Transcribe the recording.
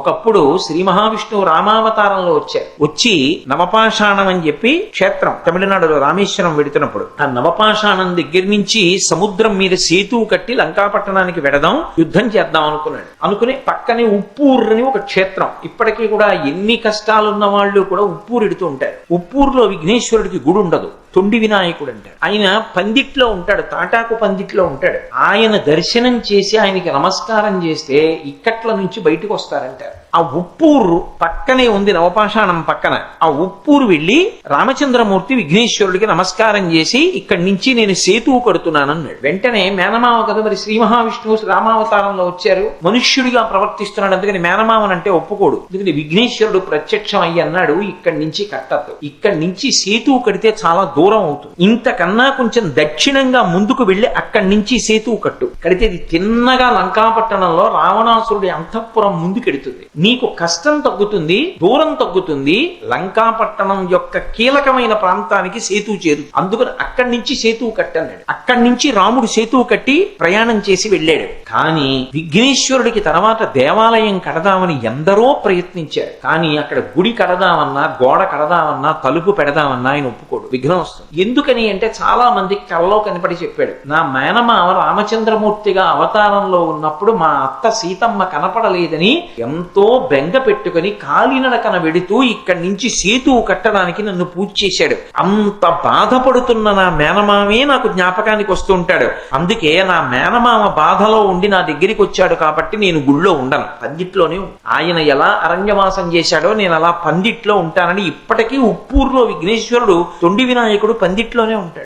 ఒకప్పుడు శ్రీ మహావిష్ణువు రామావతారంలో వచ్చారు. వచ్చి నవపాషాణం అని చెప్పి క్షేత్రం తమిళనాడులో రామేశ్వరం వెడుతున్నప్పుడు ఆ నవపాషాణం దగ్గర నుంచి సముద్రం మీద సేతువు కట్టి లంకాపట్టణానికి వెడదాం, యుద్ధం చేద్దాం అనుకున్నాడు. అనుకుని పక్కనే ఉప్పూరు అని ఒక క్షేత్రం, ఇప్పటికీ కూడా ఎన్ని కష్టాలున్న వాళ్ళు కూడా ఉప్పూరు ఎడుతూ ఉంటారు. ఉప్పూరులో విఘ్నేశ్వరుడికి గుడి ఉండదు, తొండి వినాయకుడు అంటారు. ఆయన పందిట్లో ఉంటాడు, తాటాకు పందిట్లో ఉంటాడు. ఆయన దర్శనం చేసి ఆయనకి నమస్కారం చేస్తే ఇక్కట్ల నుంచి బయటకు వస్తారంటారు. ఆ ఉప్పూరు పక్కనే ఉంది, నవపాషాణం పక్కన. ఆ ఉప్పూరు వెళ్ళి రామచంద్రమూర్తి విఘ్నేశ్వరుడికి నమస్కారం చేసి ఇక్కడి నుంచి నేను సేతువు కడుతున్నానన్నాడు. వెంటనే మేనమామ కదా మరి, శ్రీ మహావిష్ణువు రామావతారంలో వచ్చారు, మనుష్యుడిగా ప్రవర్తిస్తున్నాడు, అందుకని మేనమామనంటే ఒప్పుకోడు. ఎందుకని విఘ్నేశ్వరుడు ప్రత్యక్షం అయ్యి అన్నాడు, ఇక్కడి నుంచి కట్టద్దు, ఇక్కడి నుంచి సేతువు కడితే చాలా దూరం అవుతుంది, ఇంతకన్నా కొంచెం దక్షిణంగా ముందుకు వెళ్ళి అక్కడి నుంచి సేతువు కట్టు, కడితే ఇది తిన్నగా లంకాపట్టణంలో రావణాసురుడి అంతఃపురం ముందుకెడుతుంది, నీకు కష్టం తగ్గుతుంది, దూరం తగ్గుతుంది, లంకాపట్టణం యొక్క కీలకమైన ప్రాంతానికి సేతువు చేరుతుంది, అందుకని అక్కడి నుంచి సేతువు కట్టన్నాడు. అక్కడి నుంచి రాముడు సేతువు కట్టి ప్రయాణం చేసి వెళ్ళాడు. కానీ విఘ్నేశ్వరుడికి తర్వాత దేవాలయం కడదామని ఎందరో ప్రయత్నించారు. కానీ అక్కడ గుడి కడదామన్నా, గోడ కడదామన్నా, తలుపు పెడదామన్నా ఆయన ఒప్పుకోడు, విఘ్నం వస్తుంది. ఎందుకని అంటే చాలా మందికి కళ్ళలో కనపడి చెప్పాడు, నా మేనమామ రామచంద్రమూర్తిగా అవతారంలో ఉన్నప్పుడు మా అత్త సీతమ్మ కనపడలేదని ఎంతో బెంగ పెట్టుకుని కాలినడకన వెడుతూ ఇక్కడి నుంచి సేతువు కట్టడానికి నన్ను పూజ చేశాడు. అంత బాధపడుతున్న నా మేనమామే నాకు జ్ఞాపకానికి వస్తూ ఉంటాడు. అందుకే నా మేనమామ బాధలో ఉండి నా దగ్గరికి వచ్చాడు కాబట్టి నేను గుళ్ళో ఉండను, పందిట్లోనే. ఆయన ఎలా అరణ్యవాసం చేశాడో నేను అలా పందిట్లో ఉంటానని ఇప్పటికీ ఉప్పూరులో విఘ్నేశ్వరుడు తొండి వినాయకుడు పందిట్లోనే ఉంటాడు.